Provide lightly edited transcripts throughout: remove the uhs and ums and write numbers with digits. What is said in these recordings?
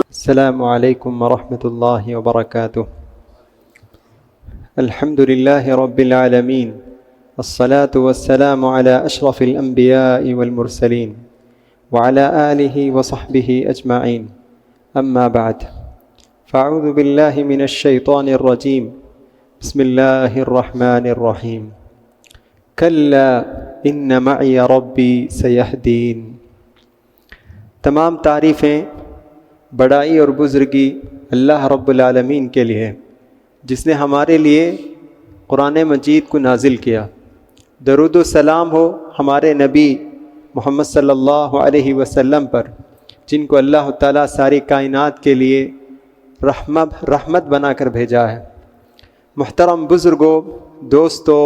السلام علیکم ورحمۃ اللہ وبرکاتہ۔ الحمد للہ رب العالمین، الصلاة والسلام علی اشرف الانبیاء والمرسلین وعلی آلہ وصحبہ اجمعین، اما بعد، فاعوذ باللہ من الشیطان الرجیم، بسم اللہ الرحمن الرحیم، کلا ان معی ربی سیہدین۔ تمام تعریفیں، بڑائی اور بزرگی اللہ رب العالمین کے لیے، جس نے ہمارے لیے قرآن مجید کو نازل کیا۔ درود و سلام ہو ہمارے نبی محمد صلی اللہ علیہ وسلم پر، جن کو اللہ تعالیٰ ساری کائنات کے لیے رحمت بنا کر بھیجا ہے۔ محترم بزرگوں، دوستوں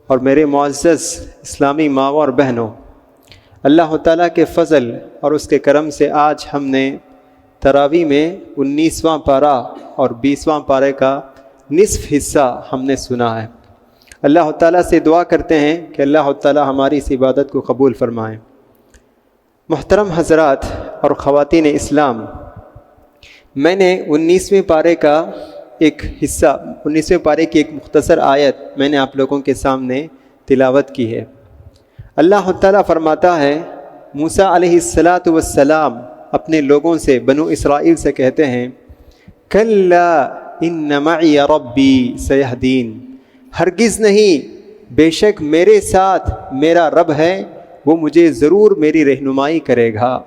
اور میرے معزز اسلامی ماؤں اور بہنوں، اللہ تعالیٰ کے فضل اور اس کے کرم سے آج ہم نے تراویح میں 19واں پارہ اور 20واں پارے کا نصف حصہ ہم نے سنا ہے۔ اللہ تعالیٰ سے دعا کرتے ہیں کہ اللہ تعالیٰ ہماری اس عبادت کو قبول فرمائے۔ محترم حضرات اور خواتین اسلام، میں نے 19ویں پارے کا ایک حصہ، 19ویں پارے کی ایک مختصر آیت میں نے آپ لوگوں کے سامنے تلاوت کی ہے۔ اللہ تعالیٰ فرماتا ہے، موسیٰ علیہ السلام اپنے لوگوں سے، بنو اسرائیل سے کہتے ہیں، کلا ان معی ربی سیہدین، ہرگز نہیں، بے شک میرے ساتھ میرا رب ہے، وہ مجھے ضرور میری رہنمائی کرے گا،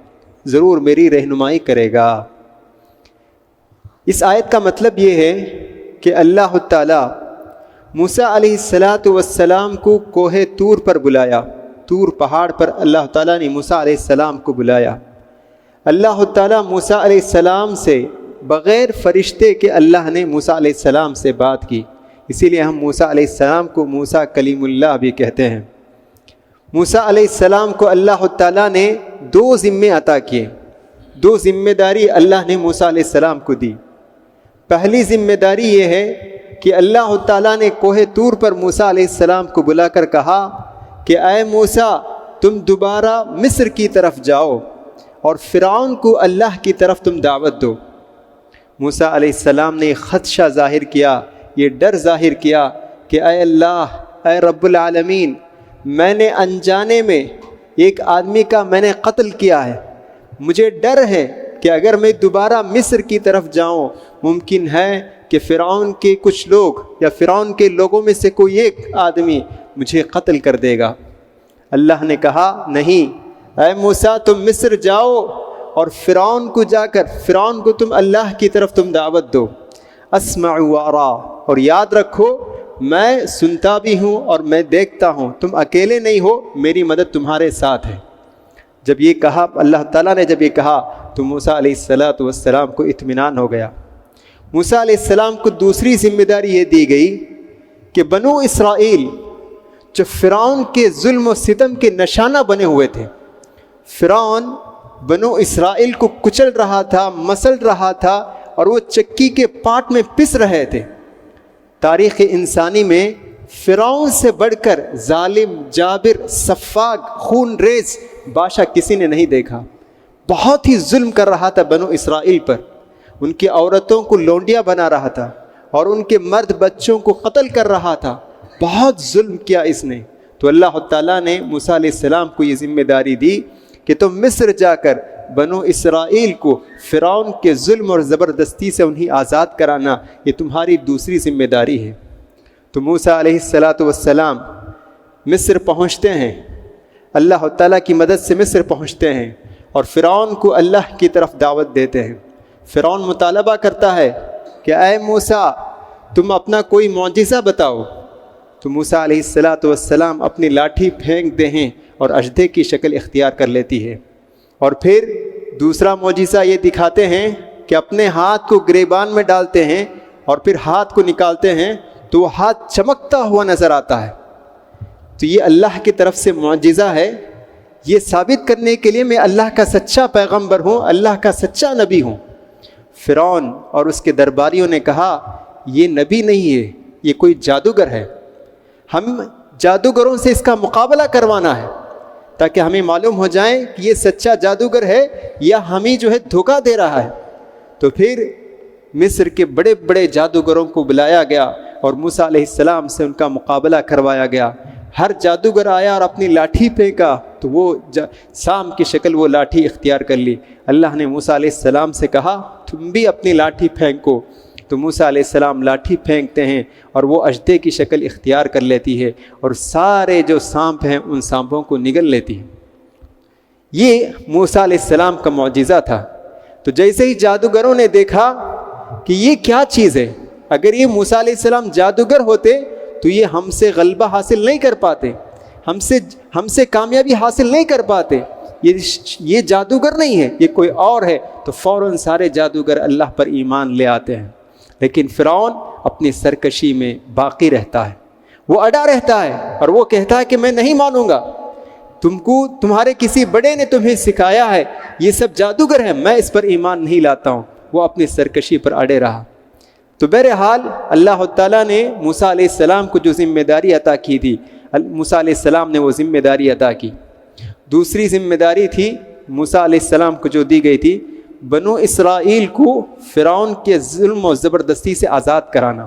ضرور میری رہنمائی کرے گا۔ اس آیت کا مطلب یہ ہے کہ اللہ تعالیٰ موسیٰ علیہ السلام کو کوہ طور پر بلایا، طور پہاڑ پر اللہ تعالیٰ نے موسیٰ علیہ السلام کو بلایا۔ اللہ تعالیٰ موسیٰ علیہ السلام سے بغیر فرشتے کے اللہ نے موسیٰ علیہ السلام سے بات کی، اسی لیے ہم موسیٰ علیہ السلام کو موسیٰ کلیم اللہ بھی کہتے ہیں۔ موسیٰ علیہ السلام کو اللہ تعالیٰ نے 2 ذمے عطا کیے، 2 ذمہ داری اللہ نے موسیٰ علیہ السلام کو دی۔ پہلی ذمہ داری یہ ہے کہ اللہ تعالیٰ نے کوہ طور پر موسیٰ علیہ السلام کو بلا کر کہا کہ اے موسیٰ، تم دوبارہ مصر کی طرف جاؤ اور فرعون کو اللہ کی طرف تم دعوت دو۔ موسیٰ علیہ السلام نے خدشہ ظاہر کیا، یہ ڈر ظاہر کیا کہ اے اللہ، اے رب العالمین، میں نے انجانے میں ایک آدمی کا میں نے قتل کیا ہے، مجھے ڈر ہے کہ اگر میں دوبارہ مصر کی طرف جاؤں، ممکن ہے کہ فرعون کے کچھ لوگ یا فرعون کے لوگوں میں سے کوئی ایک آدمی مجھے قتل کر دے گا۔ اللہ نے کہا، نہیں، اے موسیٰ، تم مصر جاؤ اور فرعون کو جا کر فرعون کو تم اللہ کی طرف تم دعوت دو۔ اسمع و ارا، اور یاد رکھو میں سنتا بھی ہوں اور میں دیکھتا ہوں، تم اکیلے نہیں ہو، میری مدد تمہارے ساتھ ہے۔ جب یہ کہا، اللہ تعالیٰ نے جب یہ کہا تو موسیٰ علیہ السلام کو اطمینان ہو گیا۔ موسیٰ علیہ السلام کو دوسری ذمہ داری یہ دی گئی کہ بنو اسرائیل جو فرعون کے ظلم و ستم کے نشانہ بنے ہوئے تھے، فرعون بنو اسرائیل کو کچل رہا تھا، مسل رہا تھا، اور وہ چکی کے پاٹ میں پس رہے تھے۔ تاریخ انسانی میں فرعون سے بڑھ کر ظالم، جابر، سفاک، خون ریز بادشاہ کسی نے نہیں دیکھا۔ بہت ہی ظلم کر رہا تھا بنو اسرائیل پر، ان کی عورتوں کو لونڈیاں بنا رہا تھا اور ان کے مرد بچوں کو قتل کر رہا تھا، بہت ظلم کیا اس نے۔ تو اللہ تعالیٰ نے موسیٰ علیہ السلام کو یہ ذمہ داری دی کہ تم مصر جا کر بنو اسرائیل کو فرعون کے ظلم اور زبردستی سے انہیں آزاد کرانا، یہ تمہاری دوسری ذمہ داری ہے۔ تو موسیٰ علیہ السلام مصر پہنچتے ہیں، اللہ تعالیٰ کی مدد سے مصر پہنچتے ہیں اور فرعون کو اللہ کی طرف دعوت دیتے ہیں۔ فرعون مطالبہ کرتا ہے کہ اے موسیٰ، تم اپنا کوئی معجزہ بتاؤ۔ تو موسیٰ علیہ السلام اپنی لاٹھی پھینکتے ہیں اور اژدھے کی شکل اختیار کر لیتی ہے، اور پھر دوسرا معجزہ یہ دکھاتے ہیں کہ اپنے ہاتھ کو گریبان میں ڈالتے ہیں اور پھر ہاتھ کو نکالتے ہیں تو وہ ہاتھ چمکتا ہوا نظر آتا ہے۔ تو یہ اللہ کی طرف سے معجزہ ہے، یہ ثابت کرنے کے لیے میں اللہ کا سچا پیغمبر ہوں، اللہ کا سچا نبی ہوں۔ فرعون اور اس کے درباریوں نے کہا، یہ نبی نہیں ہے، یہ کوئی جادوگر ہے، ہم جادوگروں سے اس کا مقابلہ کروانا ہے۔ تاکہ ہمیں معلوم ہو جائے کہ یہ سچا جادوگر ہے یا ہمیں جو ہے دھوکہ دے رہا ہے۔ تو پھر مصر کے بڑے بڑے جادوگروں کو بلایا گیا اور موسیٰ علیہ السلام سے ان کا مقابلہ کروایا گیا۔ ہر جادوگر آیا اور اپنی لاٹھی پھینکا تو وہ سام کی شکل وہ لاٹھی اختیار کر لی۔ اللہ نے موسیٰ علیہ السلام سے کہا تم بھی اپنی لاٹھی پھینکو، تو موسیٰ علیہ السلام لاٹھی پھینکتے ہیں اور وہ اژدے کی شکل اختیار کر لیتی ہے اور سارے جو سانپ ہیں ان سانپوں کو نگل لیتی ہے۔ یہ موسیٰ علیہ السلام کا معجزہ تھا۔ تو جیسے ہی جادوگروں نے دیکھا کہ یہ کیا چیز ہے، اگر یہ موسیٰ علیہ السلام جادوگر ہوتے تو یہ ہم سے غلبہ حاصل نہیں کر پاتے، ہم سے کامیابی حاصل نہیں کر پاتے، یہ جادوگر نہیں ہے، یہ کوئی اور ہے، تو فوراً سارے جادوگر اللہ پر ایمان لے آتے ہیں۔ لیکن فرعون اپنی سرکشی میں باقی رہتا ہے، وہ اڑا رہتا ہے اور وہ کہتا ہے کہ میں نہیں مانوں گا، تمہارے کسی بڑے نے تمہیں سکھایا ہے، یہ سب جادوگر ہیں، میں اس پر ایمان نہیں لاتا ہوں۔ وہ اپنی سرکشی پر اڑے رہا۔ تو بہرحال اللہ تعالیٰ نے موسیٰ علیہ السلام کو جو ذمہ داری عطا کی تھی، موسیٰ علیہ السلام نے وہ ذمہ داری عطا کی۔ دوسری ذمہ داری تھی موسیٰ علیہ السلام کو جو دی گئی تھی، بنو اسرائیل کو فرعون کے ظلم و زبردستی سے آزاد کرانا۔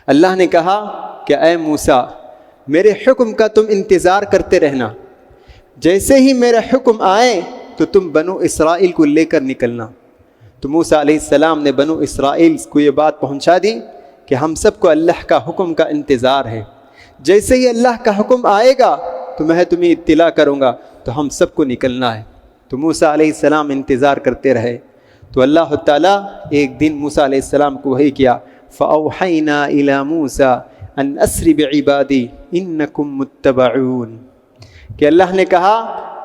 اللہ نے کہا کہ اے موسیٰ میرے حکم کا تم انتظار کرتے رہنا، جیسے ہی میرا حکم آئے تو تم بنو اسرائیل کو لے کر نکلنا۔ تو موسیٰ علیہ السلام نے بنو اسرائیل کو یہ بات پہنچا دی کہ ہم سب کو اللہ کا حکم کا انتظار ہے، جیسے ہی اللہ کا حکم آئے گا تو میں تمہیں اطلاع کروں گا، تو ہم سب کو نکلنا ہے۔ تو موسیٰ علیہ السلام انتظار کرتے رہے۔ تو اللہ تعالیٰ ایک دن موسیٰ علیہ السلام کو وحی کیا، فَأَوْحَيْنَا إِلَى مُوسَىٰ أَنْ أَسْرِ بِعِبَادِي إِنَّكُمْ مُتَّبَعُونَ، کہ اللہ نے کہا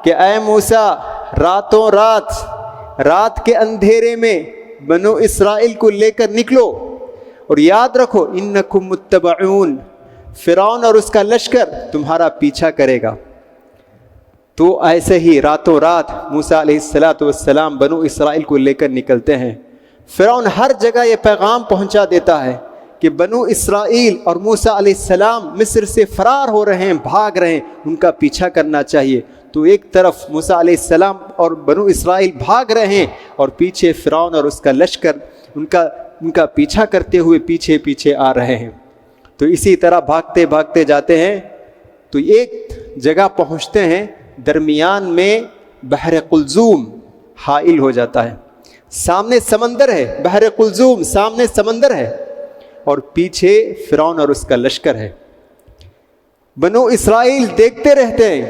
کہ اے موسیٰ راتوں رات کے اندھیرے میں بنو اسرائیل کو لے کر نکلو، اور یاد رکھو انکم متبعون، فرعون اور اس کا لشکر تمہارا پیچھا کرے گا۔ تو ایسے ہی راتوں رات موسیٰ علیہ السلام بنو اسرائیل کو لے کر نکلتے ہیں۔ فرعون ہر جگہ یہ پیغام پہنچا دیتا ہے کہ بنو اسرائیل اور موسیٰ علیہ السلام مصر سے فرار ہو رہے ہیں، بھاگ رہے ہیں، ان کا پیچھا کرنا چاہیے۔ تو ایک طرف موسیٰ علیہ السلام اور بنو اسرائیل بھاگ رہے ہیں اور پیچھے فرعون اور اس کا لشکر ان کا پیچھا کرتے ہوئے پیچھے آ رہے ہیں۔ تو اسی طرح بھاگتے جاتے ہیں تو ایک جگہ پہنچتے ہیں، درمیان میں بحر قلزوم حائل ہو جاتا ہے، سامنے سمندر ہے، بحر قلزوم سامنے سمندر ہے اور پیچھے فرعون اور اس کا لشکر ہے۔ بنو اسرائیل دیکھتے رہتے ہیں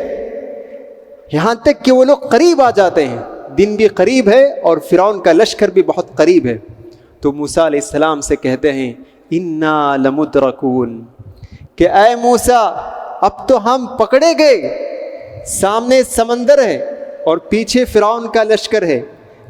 یہاں تک کہ وہ لوگ قریب آ جاتے ہیں، دن بھی قریب ہے اور فرعون کا لشکر بھی بہت قریب ہے۔ تو موسیٰ علیہ السلام سے کہتے ہیں انا لمدرکون، کہ اے موسیٰ اب تو ہم پکڑے گئے، سامنے سمندر ہے اور پیچھے فرعون کا لشکر ہے،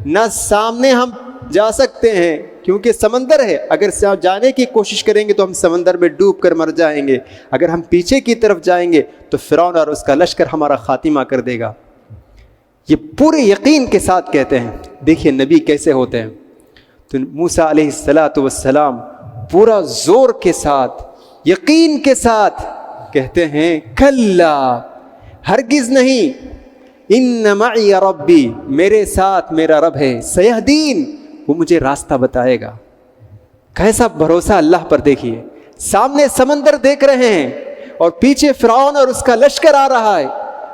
نہ سامنے ہم جا سکتے ہیں کیونکہ سمندر ہے، اگر جانے کی کوشش کریں گے تو ہم سمندر میں ڈوب کر مر جائیں گے، اگر ہم پیچھے کی طرف جائیں گے تو فرعون اور اس کا لشکر ہمارا خاتمہ کر دے گا۔ یہ پورے یقین کے ساتھ کہتے ہیں۔ دیکھیے نبی کیسے ہوتے ہیں۔ تو موسیٰ علیہ السلام پورا زور کے ساتھ یقین کے ساتھ کہتے ہیں کلا، ہرگز نہیں، ان معی ربی، میرے ساتھ میرا رب ہے، سیہدین، وہ مجھے راستہ بتائے گا۔ کیسا بھروسہ اللہ پر، دیکھیے سامنے سمندر دیکھ رہے ہیں اور پیچھے فرعون اور اس کا لشکر آ رہا ہے،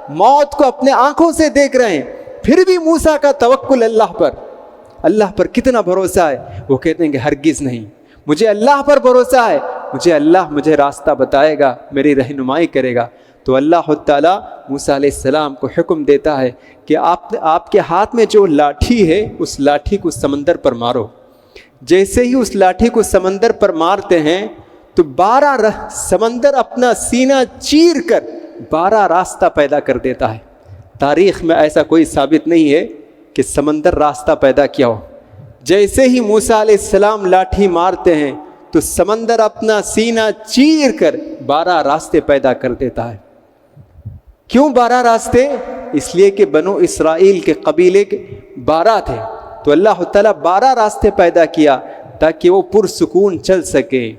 موت کو اپنے آنکھوں سے دیکھ رہے ہیں، پھر بھی موسیٰ کا توکل اللہ پر کتنا بھروسہ ہے۔ وہ کہتے ہیں کہ ہرگز نہیں، مجھے اللہ پر بھروسہ ہے، مجھے راستہ بتائے گا، میری رہنمائی کرے گا۔ تو اللہ تعالیٰ موسیٰ علیہ السلام کو حکم دیتا ہے کہ آپ کے ہاتھ میں جو لاٹھی ہے اس لاٹھی کو سمندر پر مارو۔ جیسے ہی اس لاٹھی کو سمندر پر مارتے ہیں تو 12 سمندر اپنا سینہ چیر کر 12 راستہ پیدا کر دیتا ہے۔ تاریخ میں ایسا کوئی ثابت نہیں ہے کہ سمندر راستہ پیدا کیا ہو۔ جیسے ہی موسیٰ علیہ السلام لاٹھی مارتے ہیں تو سمندر اپنا سینہ چیر کر 12 راستے پیدا کر دیتا ہے۔ کیوں 12 راستے؟ اس لیے کہ بنو اسرائیل کے قبیلے کے 12 تھے، تو اللہ تعالیٰ 12 راستے پیدا کیا تاکہ وہ پرسکون چل سکے۔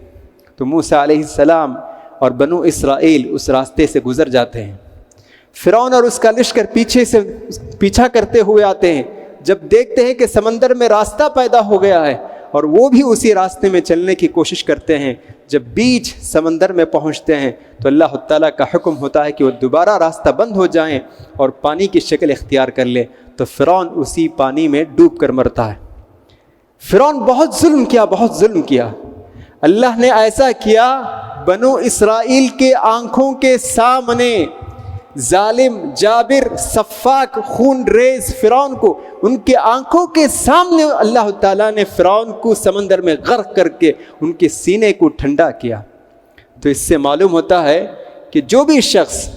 تو موسیٰ علیہ السلام اور بنو اسرائیل اس راستے سے گزر جاتے ہیں۔ فرعون اور اس کا لشکر پیچھے سے پیچھا کرتے ہوئے آتے ہیں. جب دیکھتے ہیں کہ سمندر میں راستہ پیدا ہو گیا ہے اور وہ بھی اسی راستے میں چلنے کی کوشش کرتے ہیں، جب بیچ سمندر میں پہنچتے ہیں تو اللہ تعالیٰ کا حکم ہوتا ہے کہ وہ دوبارہ راستہ بند ہو جائیں اور پانی کی شکل اختیار کر لے. تو فرعون اسی پانی میں ڈوب کر مرتا ہے. فرعون بہت ظلم کیا. اللہ نے ایسا کیا، بنو اسرائیل کے آنکھوں کے سامنے ظالم، جابر، سفاک، خون ریز فرعون کو ان کے آنکھوں کے سامنے اللہ تعالیٰ نے فرعون کو سمندر میں غرق کر کے ان کے سینے کو ٹھنڈا کیا. تو اس سے معلوم ہوتا ہے کہ جو بھی شخص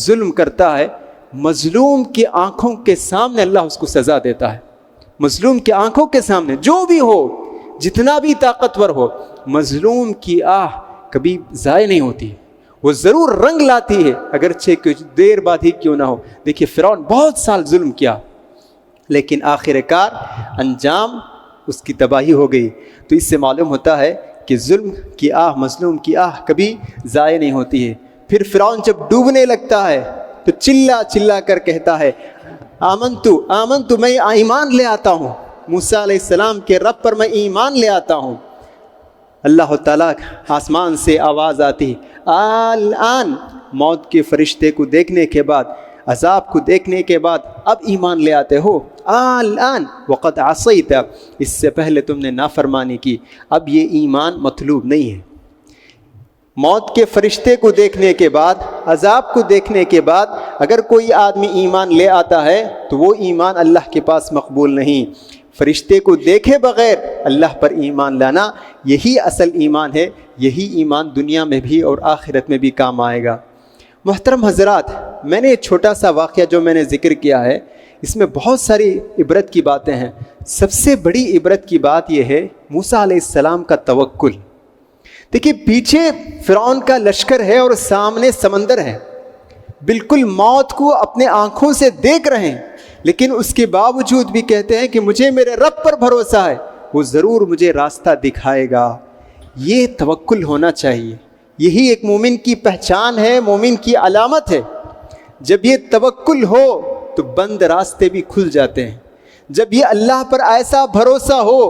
ظلم کرتا ہے، مظلوم کی آنکھوں کے سامنے اللہ اس کو سزا دیتا ہے. مظلوم کی آنکھوں کے سامنے جو بھی ہو، جتنا بھی طاقتور ہو، مظلوم کی آہ کبھی ضائع نہیں ہوتی، وہ ضرور رنگ لاتی ہے، اگرچہ کچھ دیر بعد ہی کیوں نہ ہو. دیکھیے فرعون بہت سال ظلم کیا، لیکن آخر کار انجام اس کی تباہی ہو گئی. تو اس سے معلوم ہوتا ہے کہ ظلم کی آہ، مظلوم کی آہ کبھی ضائع نہیں ہوتی ہے. پھر فرعون جب ڈوبنے لگتا ہے تو چلا کر کہتا ہے آمنتو، میں ایمان لے آتا ہوں، موسیٰ علیہ السلام کے رب پر میں ایمان لے آتا ہوں. اللہ تعالیٰ آسمان سے آواز آتی، الآن، موت کے فرشتے کو دیکھنے کے بعد، عذاب کو دیکھنے کے بعد اب ایمان لے آتے ہو. الآن وقد عصیت، اس سے پہلے تم نے نافرمانی کی، اب یہ ایمان مطلوب نہیں ہے. موت کے فرشتے کو دیکھنے کے بعد، عذاب کو دیکھنے کے بعد اگر کوئی آدمی ایمان لے آتا ہے تو وہ ایمان اللہ کے پاس مقبول نہیں. فرشتے کو دیکھے بغیر اللہ پر ایمان لانا، یہی اصل ایمان ہے. یہی ایمان دنیا میں بھی اور آخرت میں بھی کام آئے گا. محترم حضرات، میں نے ایک چھوٹا سا واقعہ جو میں نے ذکر کیا ہے، اس میں بہت ساری عبرت کی باتیں ہیں. سب سے بڑی عبرت کی بات یہ ہے موسیٰ علیہ السلام کا توکل. دیکھیے پیچھے فرعون کا لشکر ہے اور سامنے سمندر ہے، بالکل موت کو اپنے آنکھوں سے دیکھ رہے ہیں، لیکن اس کے باوجود بھی کہتے ہیں کہ مجھے میرے رب پر بھروسہ ہے، وہ ضرور مجھے راستہ دکھائے گا. یہ توکل ہونا چاہیے. یہی ایک مومن کی پہچان ہے، مومن کی علامت ہے. جب یہ توکل ہو تو بند راستے بھی کھل جاتے ہیں. جب یہ اللہ پر ایسا بھروسہ ہو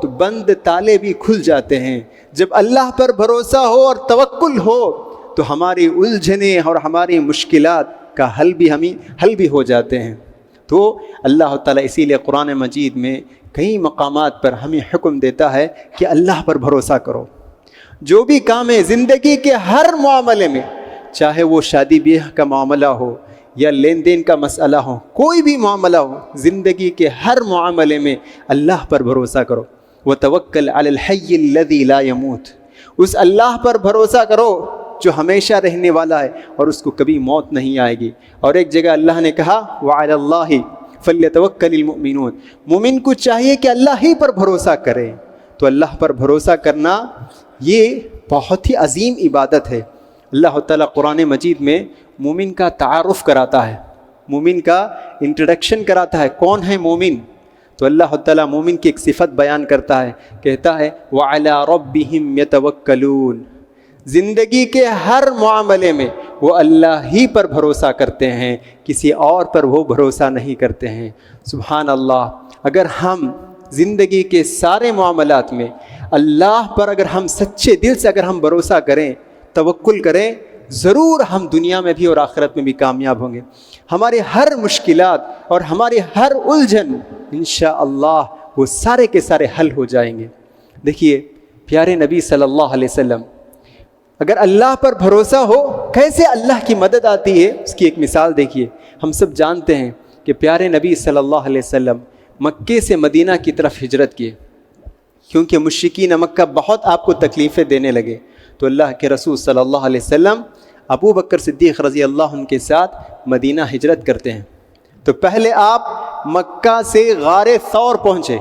تو بند تالے بھی کھل جاتے ہیں. جب اللہ پر بھروسہ ہو اور توکل ہو تو ہماری الجھنیں اور ہماری مشکلات کا حل بھی ہو جاتے ہیں. تو اللہ تعالیٰ اسی لیے قرآن مجید میں کئی مقامات پر ہمیں حکم دیتا ہے کہ اللہ پر بھروسہ کرو. جو بھی کام ہے زندگی کے ہر معاملے میں، چاہے وہ شادی بیاہ کا معاملہ ہو یا لین دین کا مسئلہ ہو، کوئی بھی معاملہ ہو، زندگی کے ہر معاملے میں اللہ پر بھروسہ کرو. وَتَوَكَّلْ عَلَى الْحَيِّ الَّذِي لَا يَمُوتُ، اس اللہ پر بھروسہ کرو جو ہمیشہ رہنے والا ہے اور اس کو کبھی موت نہیں آئے گی. اور ایک جگہ اللہ نے کہا وَعَلَى اللَّهِ فَلْيَتَوَكَّلِ الْمُؤْمِنُونَ، مومن کو چاہیے کہ اللہ ہی پر بھروسہ کرے. تو اللہ پر بھروسہ کرنا یہ بہت ہی عظیم عبادت ہے. اللہ تعالیٰ قرآن مجید میں مومن کا تعارف کراتا ہے، مومن کا انٹروڈکشن کراتا ہے. کون ہے مومن؟ تو اللہ تعالیٰ مومن کی ایک صفت بیان کرتا ہے، کہتا ہے وَعَلَىٰ رَبِّهِمْ يَتَوَكَّلُونَ، زندگی کے ہر معاملے میں وہ اللہ ہی پر بھروسہ کرتے ہیں، کسی اور پر وہ بھروسہ نہیں کرتے ہیں. سبحان اللہ. اگر ہم زندگی کے سارے معاملات میں اللہ پر اگر ہم سچے دل سے اگر ہم بھروسہ کریں، توکل کریں، ضرور ہم دنیا میں بھی اور آخرت میں بھی کامیاب ہوں گے. ہمارے ہر مشکلات اور ہمارے ہر الجھن انشاءاللہ وہ سارے کے سارے حل ہو جائیں گے. دیکھیے پیارے نبی صلی اللہ علیہ وسلم، اگر اللہ پر بھروسہ ہو کیسے اللہ کی مدد آتی ہے، اس کی ایک مثال دیکھیے. ہم سب جانتے ہیں کہ پیارے نبی صلی اللہ علیہ وسلم مکے سے مدینہ کی طرف ہجرت کیے، کیونکہ مشرکین مکہ بہت آپ کو تکلیفیں دینے لگے. تو اللہ کے رسول صلی اللہ علیہ وسلم ابو بکر صدیق رضی اللہ عنہ کے ساتھ مدینہ ہجرت کرتے ہیں. تو پہلے آپ مکہ سے غار ثور پہنچے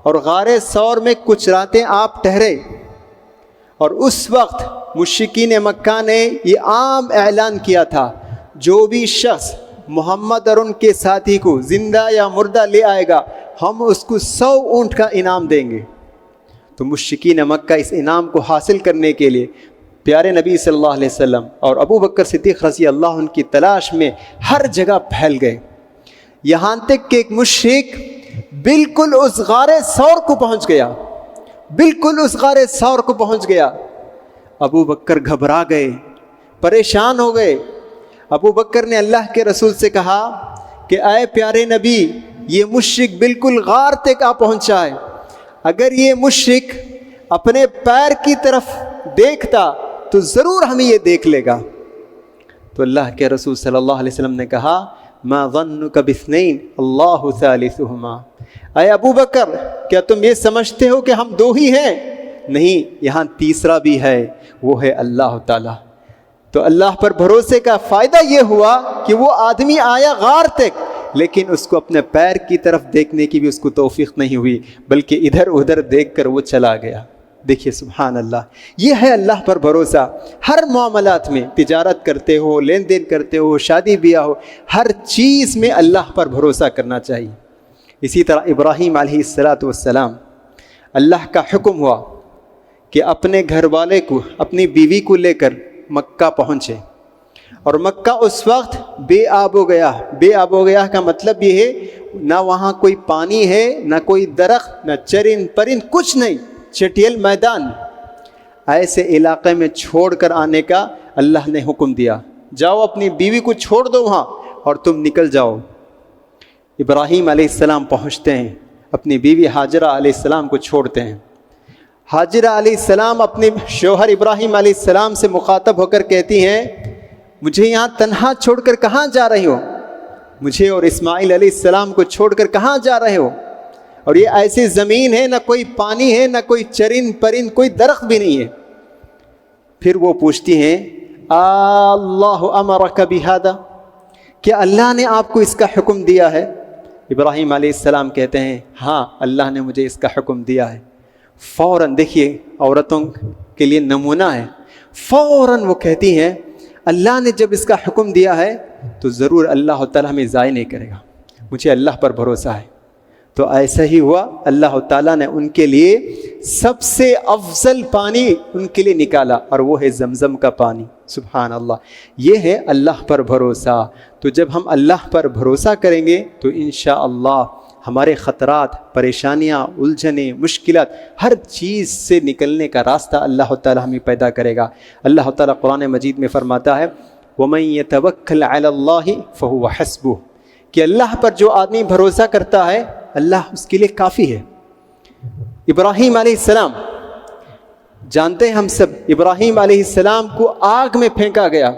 اور غار ثور میں کچھ راتیں آپ ٹھہرے. اور اس وقت مشرکین مکہ نے یہ عام اعلان کیا تھا، جو بھی شخص محمد اور ان کے ساتھی کو زندہ یا مردہ لے آئے گا ہم اس کو 100 اونٹ کا انعام دیں گے. تو مشرکین مکہ اس انعام کو حاصل کرنے کے لیے پیارے نبی صلی اللہ علیہ وسلم اور ابو بکر صدیق رضی اللہ عنہ کی تلاش میں ہر جگہ پھیل گئے، یہاں تک کہ ایک مشرک بالکل اس غار ثور کو پہنچ گیا، بالکل اس غار ثور کو پہنچ گیا۔ ابو بکر گھبرا گئے، پریشان ہو گئے۔ ابو بکر نے اللہ کے رسول سے کہا کہ اے پیارے نبی، یہ مشرک بالکل غار تک آ پہنچا ہے، اگر یہ مشرک اپنے پیر کی طرف دیکھتا تو ضرور ہمیں یہ دیکھ لے گا۔ تو اللہ کے رسول صلی اللہ علیہ وسلم نے کہا ما ظنک باثنین اللہ ثالثہما، اے ابو بکر کیا تم یہ سمجھتے ہو کہ ہم دو ہی ہیں؟ نہیں، یہاں تیسرا بھی ہے، وہ ہے اللہ تعالیٰ۔ تو اللہ پر بھروسے کا فائدہ یہ ہوا کہ وہ آدمی آیا غار تک، لیکن اس کو اپنے پیر کی طرف دیکھنے کی بھی اس کو توفیق نہیں ہوئی، بلکہ ادھر ادھر دیکھ کر وہ چلا گیا۔ دیکھیے سبحان اللہ، یہ ہے اللہ پر بھروسہ۔ ہر معاملات میں، تجارت کرتے ہو، لین دین کرتے ہو، شادی بیاہ ہو، ہر چیز میں اللہ پر بھروسہ کرنا چاہیے۔ اسی طرح ابراہیم علیہ السلام، اللہ کا حکم ہوا کہ اپنے گھر والے کو، اپنی بیوی کو لے کر مکہ پہنچے، اور مکہ اس وقت بے آب ہو گیا۔ بے آب ہو گیا کا مطلب یہ ہے نہ وہاں کوئی پانی ہے، نہ کوئی درخت، نہ چرند پرند، کچھ نہیں، چٹیل میدان۔ ایسے علاقے میں چھوڑ کر آنے کا اللہ نے حکم دیا، جاؤ اپنی بیوی کو چھوڑ دو وہاں اور تم نکل جاؤ۔ ابراہیم علیہ السلام پہنچتے ہیں، اپنی بیوی حاجرہ علیہ السلام کو چھوڑتے ہیں۔ حاجرہ علیہ السلام اپنے شوہر ابراہیم علیہ السلام سے مخاطب ہو کر کہتی ہیں مجھے یہاں تنہا چھوڑ کر کہاں جا رہی ہو؟ مجھے اور اسماعیل علیہ السلام کو چھوڑ کر کہاں جا رہے ہو؟ اور یہ ایسی زمین ہے، نہ کوئی پانی ہے، نہ کوئی چرند پرند، کوئی درخت بھی نہیں ہے۔ پھر وہ پوچھتی ہیں اللہ امرک بہذا، کیا اللہ نے آپ کو اس کا حکم دیا ہے؟ ابراہیم علیہ السلام کہتے ہیں ہاں، اللہ نے مجھے اس کا حکم دیا ہے۔ فوراً، دیکھیے عورتوں کے لیے نمونہ ہے، فوراً وہ کہتی ہیں اللہ نے جب اس کا حکم دیا ہے تو ضرور اللہ تعالیٰ ہمیں ضائع نہیں کرے گا، مجھے اللہ پر بھروسہ ہے۔ تو ایسا ہی ہوا، اللہ تعالیٰ نے ان کے لیے سب سے افضل پانی ان کے لیے نکالا، اور وہ ہے زمزم کا پانی۔ سبحان اللہ، یہ ہے اللہ پر بھروسہ۔ تو جب ہم اللہ پر بھروسہ کریں گے تو انشاءاللہ ہمارے خطرات، پریشانیاں، الجھنیں، مشکلات، ہر چیز سے نکلنے کا راستہ اللہ تعالیٰ ہمیں پیدا کرے گا۔ اللہ تعالیٰ قرآن مجید میں فرماتا ہے وَمَن يَتَوَكَّلْ عَلَى اللَّهِ فَهُوَ حَسْبُهُ، کہ اللہ پر جو آدمی بھروسہ کرتا ہے اللہ اس کے لیے کافی ہے۔ ابراہیم علیہ السلام، جانتے ہیں ہم سب، ابراہیم علیہ السلام کو آگ میں پھینکا گیا،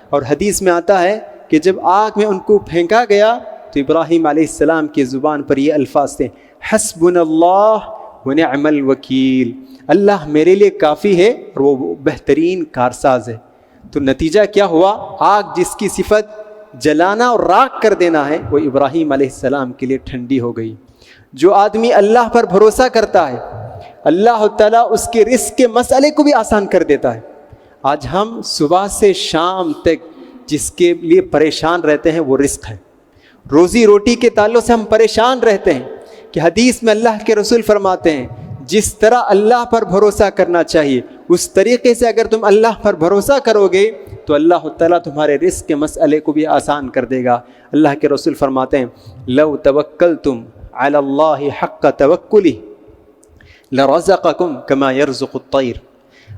اور حدیث میں آتا ہے کہ جب آگ میں ان کو پھینکا گیا تو ابراہیم علیہ السلام کی زبان پر یہ الفاظ تھے حسبنا اللہ ونعم الوکیل، اللہ میرے لیے کافی ہے اور وہ بہترین کارساز ہے۔ تو نتیجہ کیا ہوا؟ آگ جس کی صفت جلانا اور راکھ کر دینا ہے، وہ ابراہیم علیہ السلام کے لیے ٹھنڈی ہو گئی۔ جو آدمی اللہ پر بھروسہ کرتا ہے اللہ تعالیٰ اس کے رزق کے مسئلے کو بھی آسان کر دیتا ہے۔ آج ہم صبح سے شام تک جس کے لیے پریشان رہتے ہیں وہ رزق ہے، روزی روٹی کے تعلق سے ہم پریشان رہتے ہیں، کہ حدیث میں اللہ کے رسول فرماتے ہیں جس طرح اللہ پر بھروسہ کرنا چاہیے اس طریقے سے اگر تم اللہ پر بھروسہ کرو گے تو اللہ تعالیٰ تمہارے رزق کے مسئلے کو بھی آسان کر دے گا۔ اللہ کے رسول فرماتے ہیں لو توکلتم علی اللہ حق توکلہ لرزقکم کما یرزق الطیر،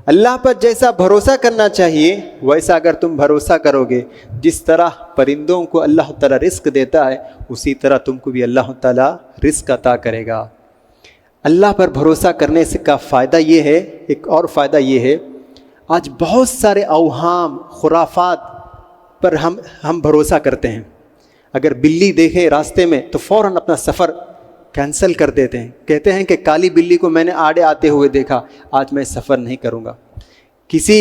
اللہ پر جیسا بھروسہ کرنا چاہیے ویسا اگر تم بھروسہ کرو گے، جس طرح پرندوں کو اللہ تعالیٰ رزق دیتا ہے اسی طرح تم کو بھی اللہ تعالیٰ رزق عطا کرے گا۔ اللہ پر بھروسہ کرنے سے کا فائدہ یہ ہے، ایک اور فائدہ یہ ہے، آج بہت سارے اوہام، خرافات پر ہم بھروسہ کرتے ہیں۔ اگر بلی دیکھیں راستے میں تو فوراً اپنا سفر کینسل کر دیتے ہیں، کہتے ہیں کہ کالی بلی کو میں نے آڑے آتے ہوئے دیکھا، آج میں سفر نہیں کروں گا۔ کسی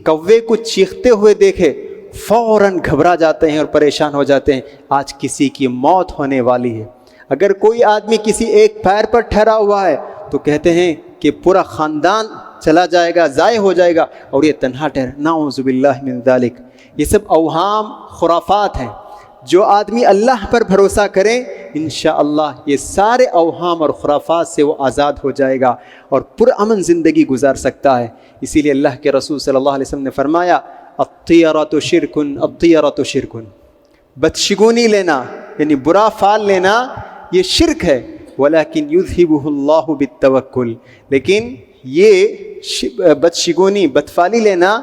کوے کو چیختے ہوئے دیکھے فوراً گھبرا جاتے ہیں اور پریشان ہو جاتے ہیں، آج کسی کی موت ہونے والی ہے۔ اگر کوئی آدمی کسی ایک پیر پر ٹھہرا ہوا ہے تو کہتے ہیں کہ پورا خاندان چلا جائے گا، ضائع ہو جائے گا، اور یہ تنہا ٹھہر، نعوذ باللہ من ذالک۔ یہ سب اوہام، خرافات ہیں۔ جو آدمی اللہ پر بھروسہ کرے انشاءاللہ یہ سارے اوہام اور خرافات سے وہ آزاد ہو جائے گا اور پرامن زندگی گزار سکتا ہے۔ اسی لیے اللہ کے رسول صلی اللہ علیہ وسلم نے فرمایا الطیرۃ شرکن، الطیرۃ شرکن، بدشگونی لینا یعنی برا فال لینا یہ شرک ہے، ولیکن یذہبہ اللہ بالتوکل، لیکن یہ بدشگونی بدفالی لینا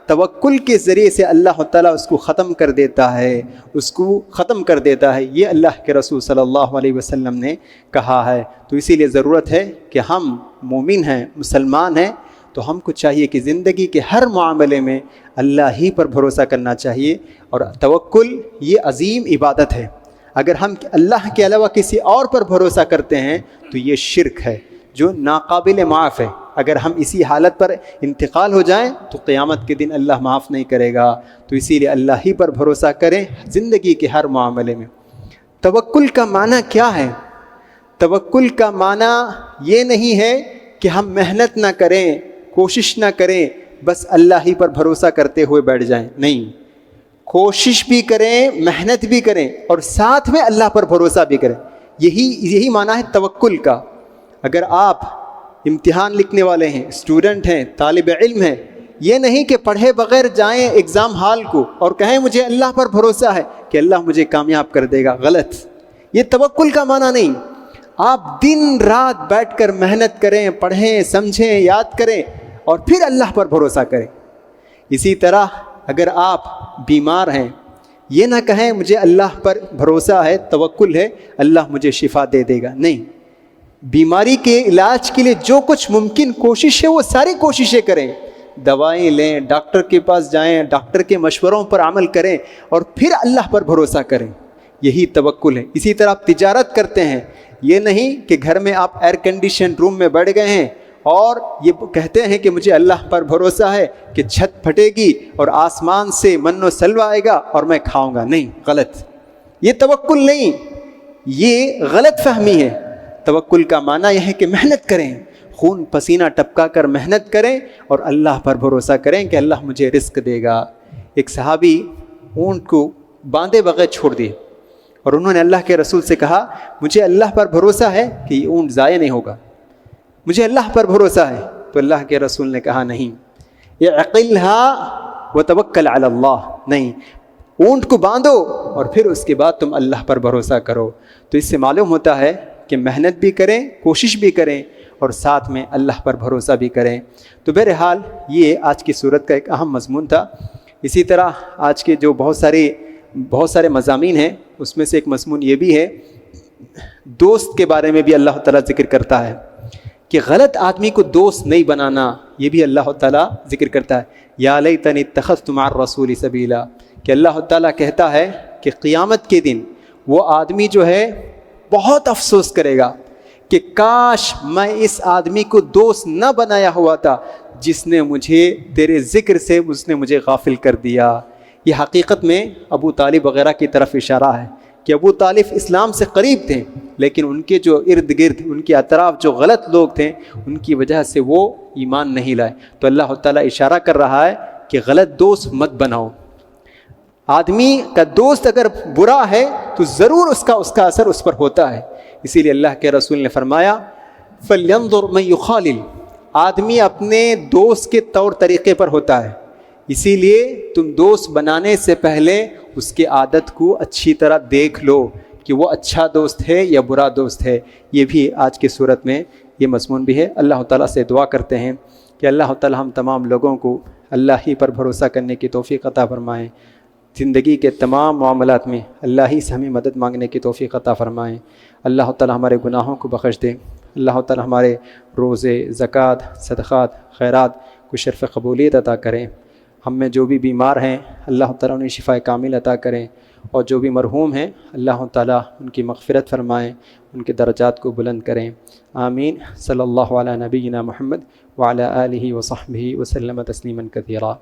توکل کے ذریعے سے اللہ تعالیٰ اس کو ختم کر دیتا ہے، اس کو ختم کر دیتا ہے، یہ اللہ کے رسول صلی اللہ علیہ وسلم نے کہا ہے۔ تو اسی لیے ضرورت ہے کہ ہم مومن ہیں، مسلمان ہیں، تو ہم کو چاہیے کہ زندگی کے ہر معاملے میں اللہ ہی پر بھروسہ کرنا چاہیے، اور توکل یہ عظیم عبادت ہے۔ اگر ہم اللہ کے علاوہ کسی اور پر بھروسہ کرتے ہیں تو یہ شرک ہے جو ناقابل معاف ہے۔ اگر ہم اسی حالت پر انتقال ہو جائیں تو قیامت کے دن اللہ معاف نہیں کرے گا۔ تو اسی لیے اللہ ہی پر بھروسہ کریں زندگی کے ہر معاملے میں۔ توکل کا معنی کیا ہے؟ توکل کا معنی یہ نہیں ہے کہ ہم محنت نہ کریں، کوشش نہ کریں، بس اللہ ہی پر بھروسہ کرتے ہوئے بیٹھ جائیں، نہیں، کوشش بھی کریں، محنت بھی کریں، اور ساتھ میں اللہ پر بھروسہ بھی کریں۔ یہی معنی ہے توکل کا۔ اگر آپ امتحان لکھنے والے ہیں، اسٹوڈنٹ ہیں، طالب علم ہیں، یہ نہیں کہ پڑھے بغیر جائیں ایگزام ہال کو اور کہیں مجھے اللہ پر بھروسہ ہے کہ اللہ مجھے کامیاب کر دے گا، غلط، یہ توکل کا معنی نہیں۔ آپ دن رات بیٹھ کر محنت کریں، پڑھیں، سمجھیں، یاد کریں، اور پھر اللہ پر بھروسہ کریں۔ اسی طرح اگر آپ بیمار ہیں، یہ نہ کہیں مجھے اللہ پر بھروسہ ہے، توکل ہے، اللہ مجھے شفا دے دے گا، نہیں، بیماری کے علاج کے لیے جو کچھ ممکن کوشش ہے وہ ساری کوششیں کریں، دوائیں لیں، ڈاکٹر کے پاس جائیں، ڈاکٹر کے مشوروں پر عمل کریں، اور پھر اللہ پر بھروسہ کریں، یہی توکل ہے۔ اسی طرح آپ تجارت کرتے ہیں، یہ نہیں کہ گھر میں آپ ایئر کنڈیشن روم میں بیٹھ گئے ہیں اور یہ کہتے ہیں کہ مجھے اللہ پر بھروسہ ہے کہ چھت پھٹے گی اور آسمان سے من و سلوہ آئے گا اور میں کھاؤں گا، نہیں، غلط، یہ توکل نہیں، یہ غلط فہمی ہے۔ توکل کا معنی یہ ہے کہ محنت کریں، خون پسینہ ٹپکا کر محنت کریں اور اللہ پر بھروسہ کریں کہ اللہ مجھے رزق دے گا۔ ایک صحابی اونٹ کو باندھے بغیر چھوڑ دیے اور انہوں نے اللہ کے رسول سے کہا مجھے اللہ پر بھروسہ ہے کہ یہ اونٹ ضائع نہیں ہوگا، مجھے اللہ پر بھروسہ ہے۔ تو اللہ کے رسول نے کہا نہیں، اعقلها وتوکل علی اللہ، نہیں، اونٹ کو باندھو اور پھر اس کے بعد تم اللہ پر بھروسہ کرو۔ تو اس سے معلوم ہوتا ہے کہ محنت بھی کریں، کوشش بھی کریں، اور ساتھ میں اللہ پر بھروسہ بھی کریں۔ تو بہرحال یہ آج کی صورت کا ایک اہم مضمون تھا۔ اسی طرح آج کے جو بہت سارے مضامین ہیں اس میں سے ایک مضمون یہ بھی ہے، دوست کے بارے میں بھی اللہ تعالیٰ ذکر کرتا ہے کہ غلط آدمی کو دوست نہیں بنانا، یہ بھی اللہ تعالیٰ ذکر کرتا ہے۔ یا لیتنی اتخذت مع الرسول سبیلا، کہ اللہ تعالیٰ کہتا ہے کہ قیامت کے دن وہ آدمی جو ہے بہت افسوس کرے گا کہ کاش میں اس آدمی کو دوست نہ بنایا ہوا تھا جس نے مجھے تیرے ذکر سے اس نے مجھے غافل کر دیا۔ یہ حقیقت میں ابو طالب وغیرہ کی طرف اشارہ ہے کہ ابو طالب اسلام سے قریب تھے، لیکن ان کے جو ارد گرد، ان کے اطراف جو غلط لوگ تھے، ان کی وجہ سے وہ ایمان نہیں لائے۔ تو اللہ تعالیٰ اشارہ کر رہا ہے کہ غلط دوست مت بناؤ۔ آدمی کا دوست اگر برا ہے تو ضرور اس کا اثر اس پر ہوتا ہے۔ اسی لیے اللہ کے رسول نے فرمایا فَلْيَنْظُرْ مَنْ يُخَالِلْ، آدمی اپنے دوست کے طور طریقے پر ہوتا ہے، اسی لیے تم دوست بنانے سے پہلے اس کے عادت کو اچھی طرح دیکھ لو کہ وہ اچھا دوست ہے یا برا دوست ہے۔ یہ بھی آج کی صورت میں یہ مضمون بھی ہے۔ اللہ تعالیٰ سے دعا کرتے ہیں کہ اللہ تعالیٰ ہم تمام لوگوں کو اللہ ہی پر بھروسہ کرنے کی توفیق عطا فرمائیں، زندگی کے تمام معاملات میں اللہ ہی سے ہمیں مدد مانگنے کی توفیق عطا فرمائیں۔ اللہ تعالیٰ ہمارے گناہوں کو بخش دے، اللہ تعالیٰ ہمارے روزے، زکوٰۃ، صدقات، خیرات کو شرف قبولیت عطا کریں۔ ہم میں جو بھی بیمار ہیں اللہ تعالیٰ انہیں شفا کامل عطا کریں، اور جو بھی مرحوم ہیں اللہ تعالیٰ ان کی مغفرت فرمائیں، ان کے درجات کو بلند کریں، آمین۔ صلی اللہ علی نبینا محمد وعلی آلہ وصحبہ وسلم تسلیما کثیرا۔